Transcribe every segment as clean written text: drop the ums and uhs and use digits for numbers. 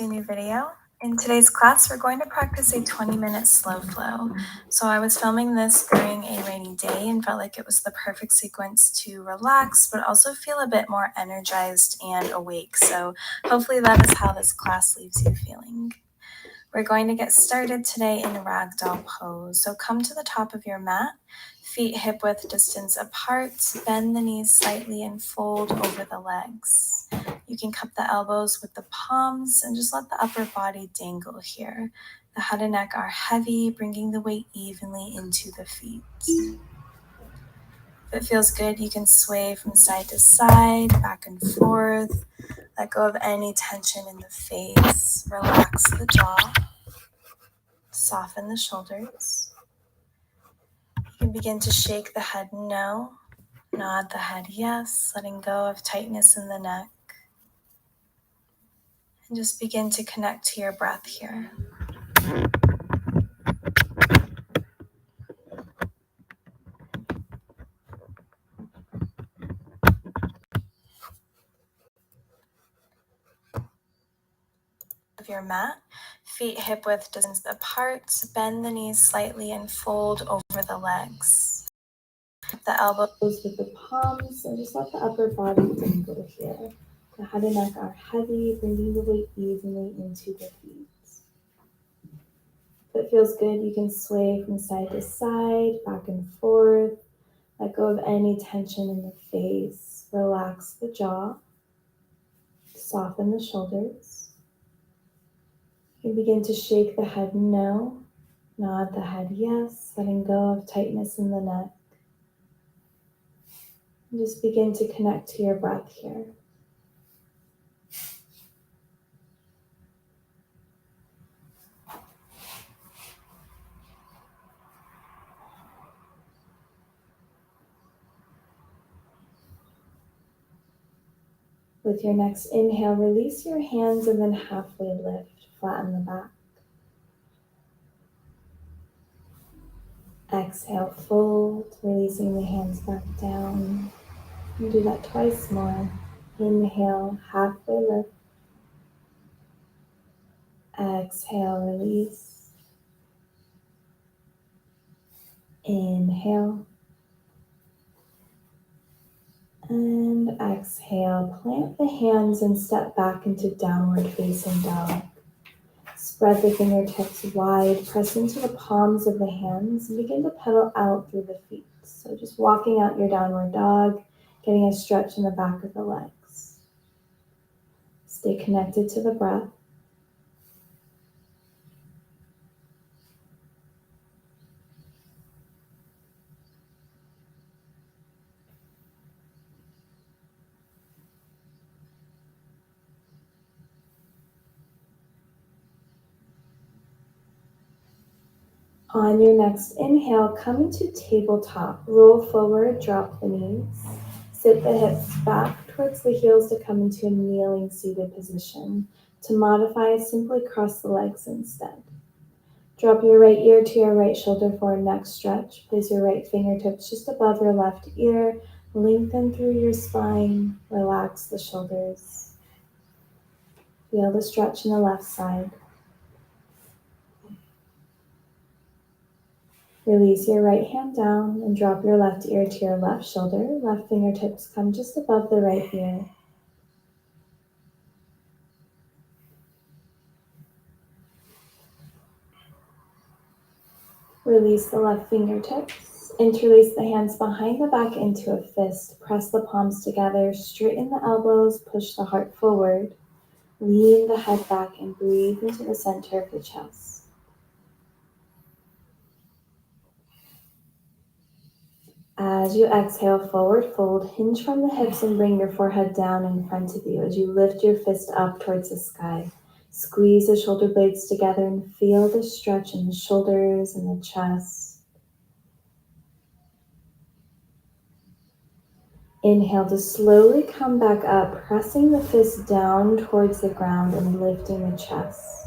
a new video. In today's class, we're going to practice a 20-minute slow flow. So I was filming this during a rainy day and felt like it was the perfect sequence to relax, but also feel a bit more energized and awake. So hopefully that is how this class leaves you feeling. We're going to get started today in Ragdoll Pose. So come to the top of your mat, feet hip width distance apart, bend the knees slightly and fold over the legs. You can cup the elbows with the palms and just let the upper body dangle here. The head and neck are heavy, bringing the weight evenly into the feet. If it feels good, you can sway from side to side, back and forth. Let go of any tension in the face. Relax the jaw. Soften the shoulders. You can begin to shake the head no, nod the head yes, letting go of tightness in the neck. And just begin to connect to your breath here. Of your mat, feet hip width distance apart, bend the knees slightly and fold over the legs. The elbows with the palms and just let the upper body dangle here. The head and neck are heavy, bringing the weight evenly into the feet. If it feels good, you can sway from side to side, back and forth. Let go of any tension in the face. Relax the jaw. Soften the shoulders. You can begin to shake the head no, nod the head yes, letting go of tightness in the neck. And just begin to connect to your breath here. With your next inhale, release your hands and then halfway lift, flatten the back. Exhale, fold, releasing the hands back down. And do that twice more. Inhale, halfway lift. Exhale, release. Inhale. And exhale, plant the hands and step back into downward facing dog. Spread the fingertips wide, press into the palms of the hands, and begin to pedal out through the feet. So just walking out your downward dog, getting a stretch in the back of the legs. Stay connected to the breath. On your next inhale, come into tabletop. Roll forward, drop the knees. Sit the hips back towards the heels to come into a kneeling seated position. To modify, simply cross the legs instead. Drop your right ear to your right shoulder for a neck stretch. Place your right fingertips just above your left ear. Lengthen through your spine. Relax the shoulders. Feel the stretch in the left side. Release your right hand down and drop your left ear to your left shoulder. Left fingertips come just above the right ear. Release the left fingertips. Interlace the hands behind the back into a fist. Press the palms together. Straighten the elbows. Push the heart forward. Lean the head back and breathe into the center of the chest. As you exhale, forward fold, hinge from the hips and bring your forehead down in front of you as you lift your fist up towards the sky. Squeeze the shoulder blades together and feel the stretch in the shoulders and the chest. Inhale to slowly come back up, pressing the fist down towards the ground and lifting the chest.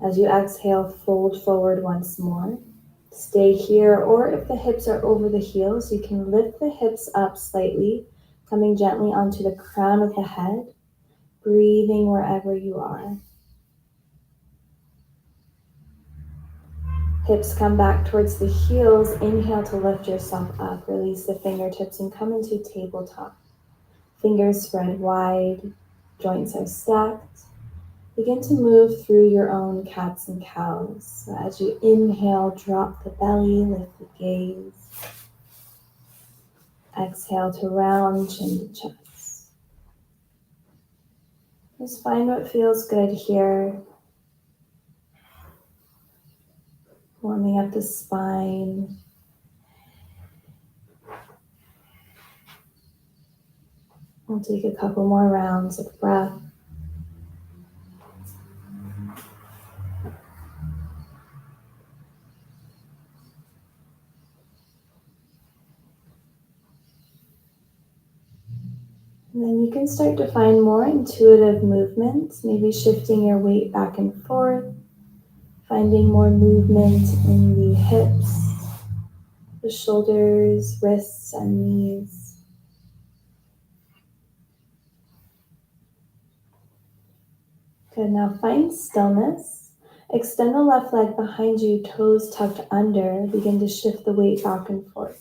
As you exhale, fold forward once more. Stay here, or if the hips are over the heels, you can lift the hips up slightly, coming gently onto the crown of the head, breathing wherever you are. Hips come back towards the heels. Inhale to lift yourself up. Release the fingertips and come into tabletop. Fingers spread wide, joints are stacked. Begin to move through your own cats and cows. So as you inhale, drop the belly, lift the gaze. Exhale to round chin to chest. Just find what feels good here. Warming up the spine. We'll take a couple more rounds of breath. And then you can start to find more intuitive movements, maybe shifting your weight back and forth, finding more movement in the hips, the shoulders, wrists, and knees. Good, now find stillness. Extend the left leg behind you, toes tucked under. Begin to shift the weight back and forth.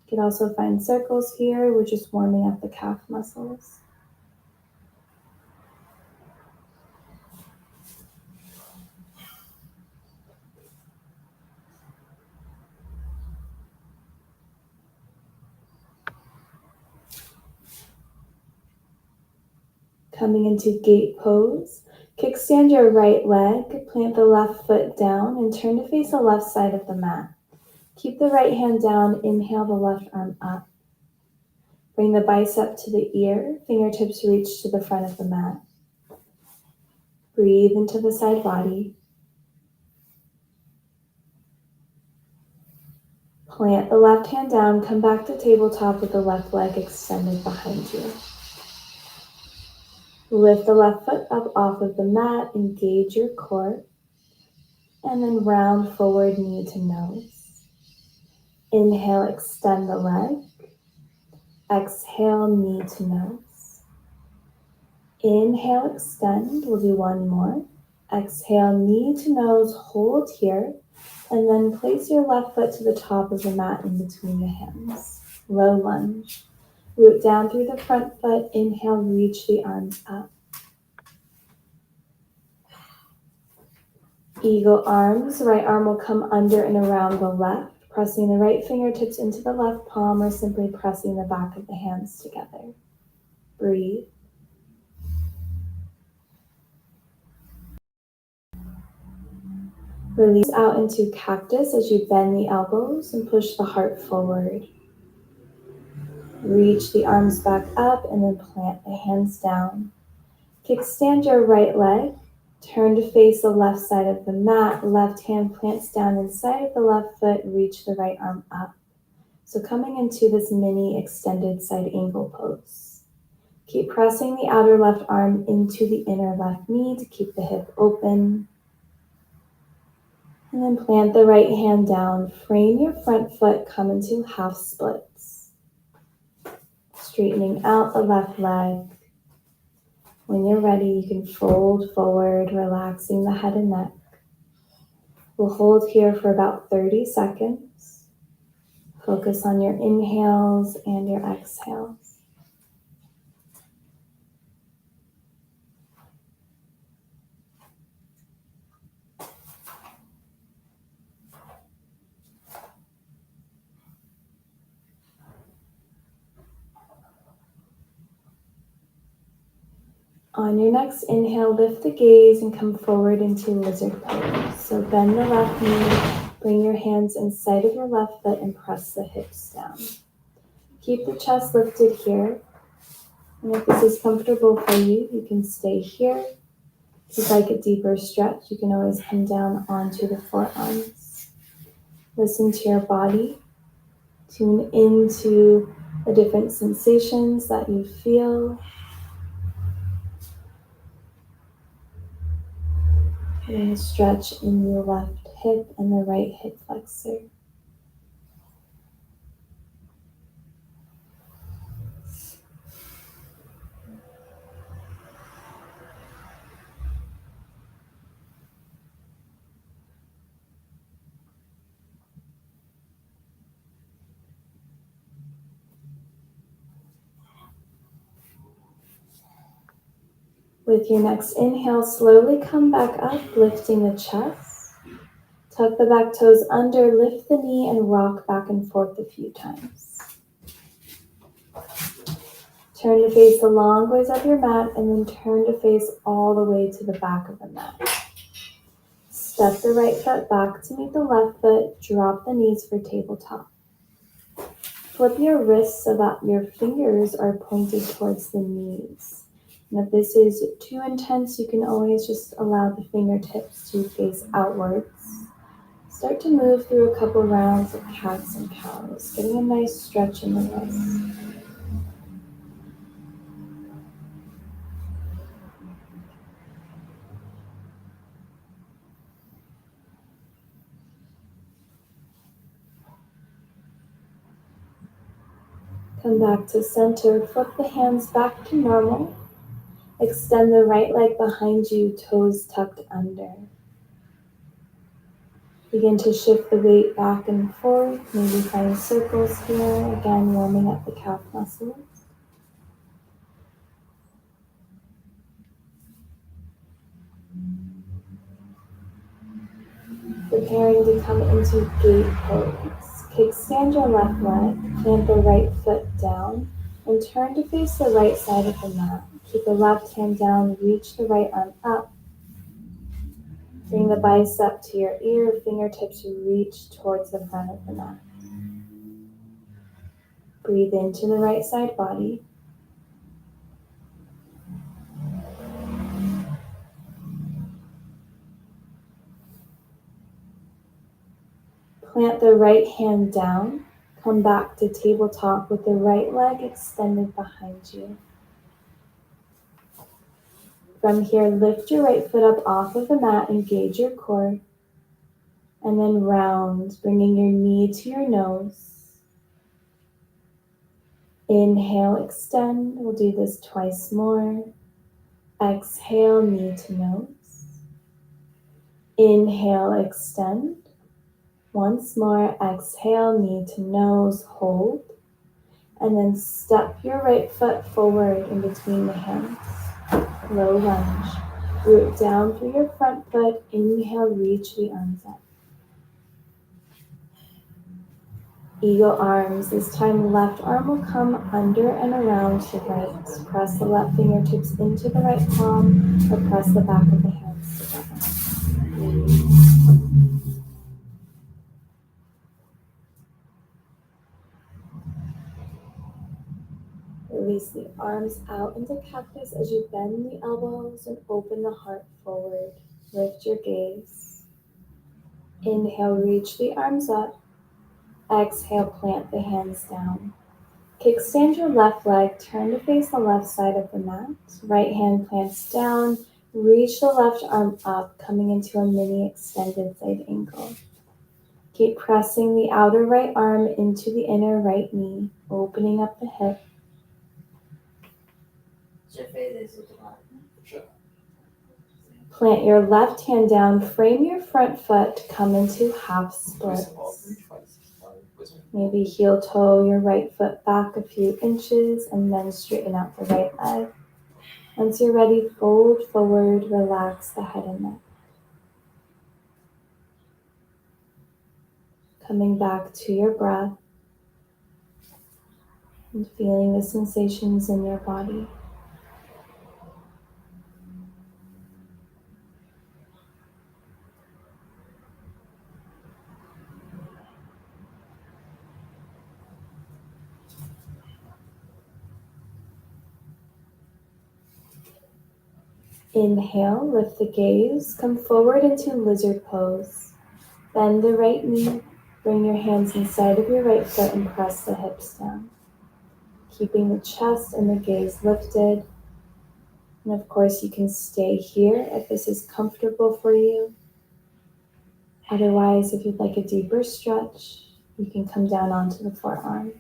You can also find circles here. We're just warming up the calf muscles. Coming into gate pose. Kickstand your right leg, plant the left foot down, and turn to face the left side of the mat. Keep the right hand down, inhale the left arm up. Bring the bicep to the ear, fingertips reach to the front of the mat. Breathe into the side body. Plant the left hand down, come back to tabletop with the left leg extended behind you. Lift the left foot up off of the mat, engage your core, and then round forward knee to nose. Inhale, extend the leg. Exhale, knee to nose. Inhale, extend. We'll do one more. Exhale, knee to nose, hold here, and then place your left foot to the top of the mat in between the hands. Low lunge. Root down through the front foot. Inhale, reach the arms up. Eagle arms. Right arm will come under and around the left, pressing the right fingertips into the left palm or simply pressing the back of the hands together. Breathe. Release out into cactus as you bend the elbows and push the heart forward. Reach the arms back up and then plant the hands down. Kickstand your right leg. Turn to face the left side of the mat. Left hand plants down inside of the left foot. Reach the right arm up. So coming into this mini extended side angle pose. Keep pressing the outer left arm into the inner left knee to keep the hip open. And then plant the right hand down. Frame your front foot. Come into half splits. Straightening out the left leg. When you're ready, you can fold forward, relaxing the head and neck. We'll hold here for about 30 seconds. Focus on your inhales and your exhales. On your next inhale, lift the gaze and come forward into lizard pose. So bend the left knee, bring your hands inside of your left foot and press the hips down. Keep the chest lifted here. And if this is comfortable for you, you can stay here. If you'd like a deeper stretch, you can always come down onto the forearms. Listen to your body. Tune into the different sensations that you feel. And stretch in your left hip and the right hip flexor. With your next inhale, slowly come back up, lifting the chest. Tuck the back toes under, lift the knee, and rock back and forth a few times. Turn to face the long ways of your mat, and then turn to face all the way to the back of the mat. Step the right foot back to meet the left foot, drop the knees for tabletop. Flip your wrists so that your fingers are pointed towards the knees. And if this is too intense, you can always just allow the fingertips to face outwards. Start to move through a couple rounds of cats and cows, getting a nice stretch in the wrists. Come back to center, flip the hands back to normal. Extend the right leg behind you, toes tucked under. Begin to shift the weight back and forth, maybe find circles here, again warming up the calf muscles. Preparing to come into gate pose. Kickstand your left leg, plant the right foot down, and turn to face the right side of the mat. Keep the left hand down, reach the right arm up. Bring the bicep to your ear, fingertips reach towards the front of the mat. Breathe into the right side body. Plant the right hand down. Come back to tabletop with the right leg extended behind you. From here, lift your right foot up off of the mat, engage your core, and then round, bringing your knee to your nose. Inhale, extend. We'll do this twice more. Exhale, knee to nose. Inhale, extend. Once more, exhale, knee to nose, hold. And then step your right foot forward in between the hands. Low lunge. Root down through your front foot. Inhale, reach the arms up. Eagle arms. This time, left arm will come under and around the right. Press the left fingertips into the right palm, or press the back of the hands together. Release the arms out into cactus as you bend the elbows and open the heart forward. Lift your gaze. Inhale, reach the arms up. Exhale, plant the hands down. Kickstand your left leg, turn to face the left side of the mat. Right hand plants down, reach the left arm up, coming into a mini extended side angle. Keep pressing the outer right arm into the inner right knee, opening up the hip. Plant your left hand down, frame your front foot, come into half splits. Maybe heel toe your right foot back a few inches and then straighten out the right leg. Once you're ready, fold forward, relax the head and neck. Coming back to your breath and feeling the sensations in your body. Inhale, lift the gaze, come forward into lizard pose. Bend the right knee, bring your hands inside of your right foot and press the hips down. Keeping the chest and the gaze lifted. And of course, you can stay here if this is comfortable for you. Otherwise, if you'd like a deeper stretch, you can come down onto the forearms.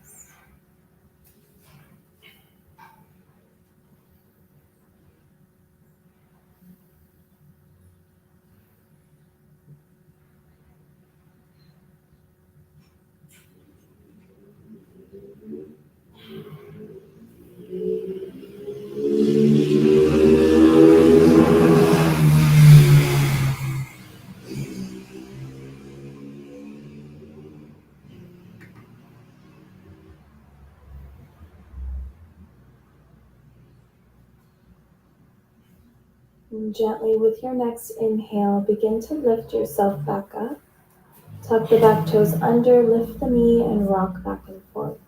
And gently, with your next inhale, begin to lift yourself back up. Tuck the back toes under, lift the knee, and rock back and forth.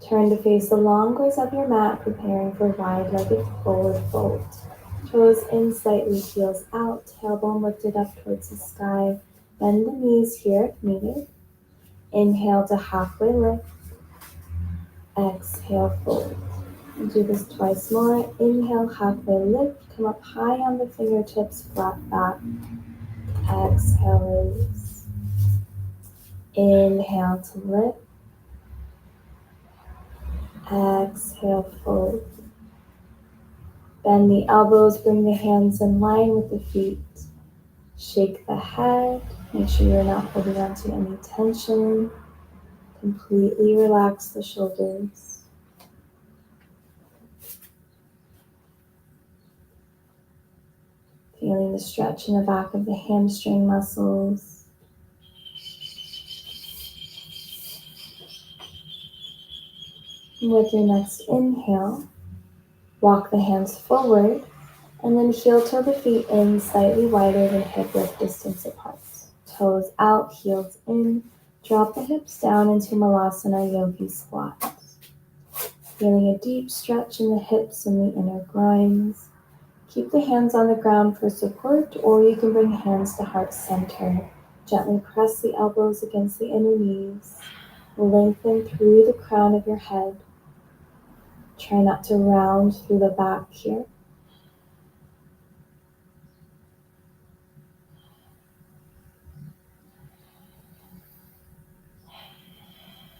Turn to face the long grace of your mat, preparing for wide-legged forward fold. Toes in slightly, heels out, tailbone lifted up towards the sky. Bend the knees here if needed. Inhale to halfway lift. Exhale, fold. And do this twice more. Inhale, halfway lift. Come up high on the fingertips, flat back. Exhale, release. Inhale to lift. Exhale, fold. Bend the elbows, bring the hands in line with the feet. Shake the head. Make sure you're not holding on to any tension. Completely relax the shoulders. Feeling the stretch in the back of the hamstring muscles. And with your next inhale, walk the hands forward and then heel toe the feet in slightly wider than hip width distance apart. Toes out, heels in. Drop the hips down into Malasana Yogi Squat. Feeling a deep stretch in the hips and the inner groins. Keep the hands on the ground for support, or you can bring hands to heart center. Gently press the elbows against the inner knees. Lengthen through the crown of your head. Try not to round through the back here.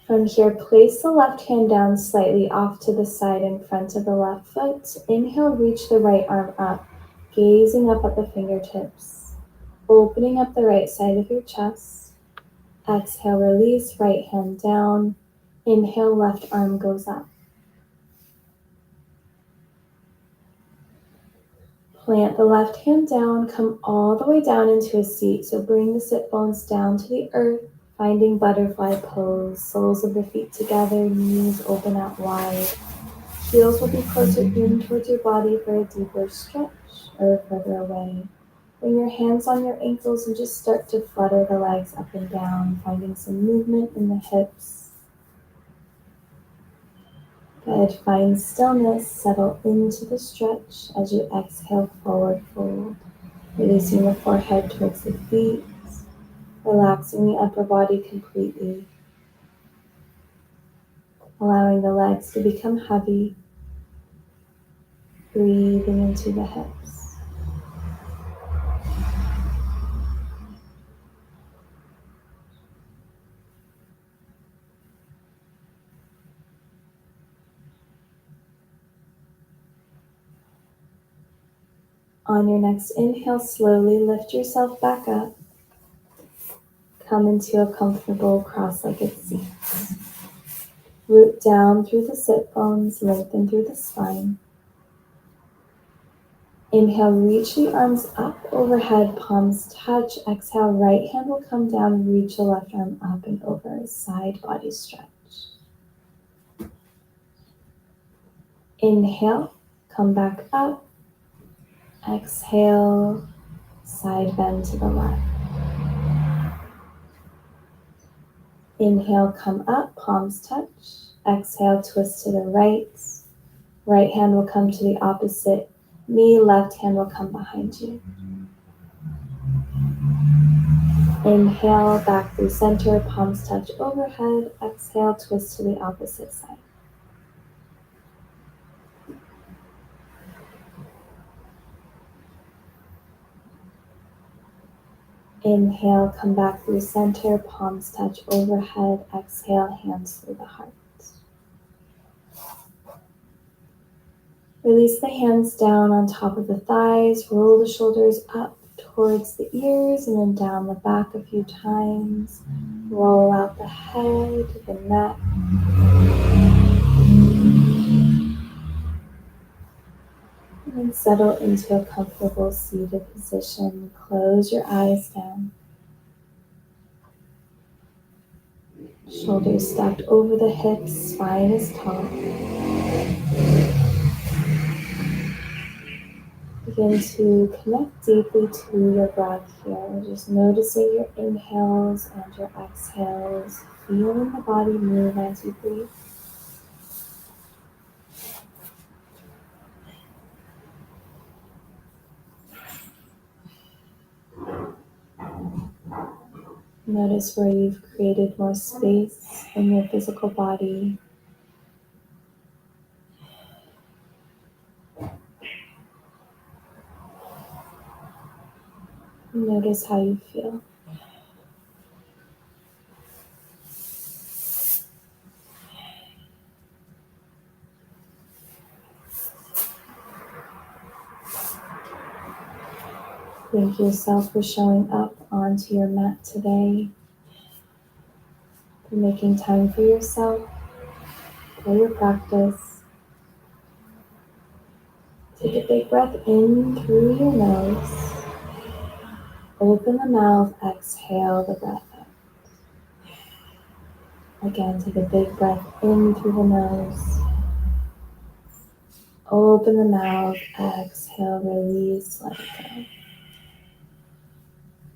From here, place the left hand down slightly off to the side in front of the left foot. Inhale, reach the right arm up, gazing up at the fingertips, opening up the right side of your chest. Exhale, release, right hand down. Inhale, left arm goes up. Plant the left hand down, come all the way down into a seat. So bring the sit bones down to the earth, finding butterfly pose. Soles of the feet together, knees open out wide. Heels will be closer in towards your body for a deeper stretch or further away. Bring your hands on your ankles and just start to flutter the legs up and down, finding some movement in the hips. Good. Find stillness. Settle into the stretch as you exhale, forward fold. Releasing the forehead towards the feet. Relaxing the upper body completely. Allowing the legs to become heavy. Breathing into the hips. On your next inhale, slowly lift yourself back up. Come into a comfortable cross-legged seat. Root down through the sit bones, lengthen through the spine. Inhale, reach the arms up overhead, palms touch. Exhale, right hand will come down, reach the left arm up and over, side body stretch. Inhale, come back up. Exhale, side bend to the left. Inhale, come up, palms touch. Exhale, twist to the right. Right hand will come to the opposite knee, left hand will come behind you. Inhale, back through center, palms touch overhead. Exhale, twist to the opposite side. Inhale, come back through center, palms touch overhead. Exhale, hands through the heart. Release the hands down on top of the thighs. Roll the shoulders up towards the ears and then down the back a few times. Roll out the head, the neck. And then settle into a comfortable seated position. Close your eyes down. Shoulders stacked over the hips, spine is taut. Begin to connect deeply to your breath here. Just noticing your inhales and your exhales. Feeling the body move as you breathe. Notice where you've created more space in your physical body. Notice how you feel. Thank yourself for showing up onto your mat today, for making time for yourself, for your practice. Take a big breath in through your nose. Open the mouth, exhale the breath out. Again, take a big breath in through the nose. Open the mouth, exhale, release, let it go.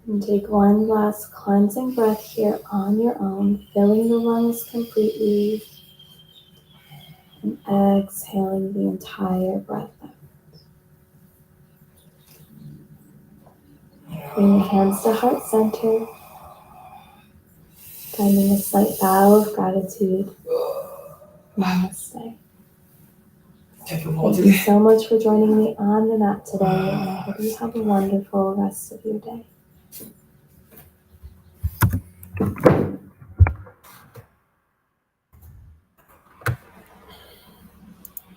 And take one last cleansing breath here on your own, filling the lungs completely and exhaling the entire breath out. Bring your hands to heart center, finding a slight bow of gratitude. Namaste. Thank you so much for joining me on the mat today, and I hope you have a wonderful rest of your day.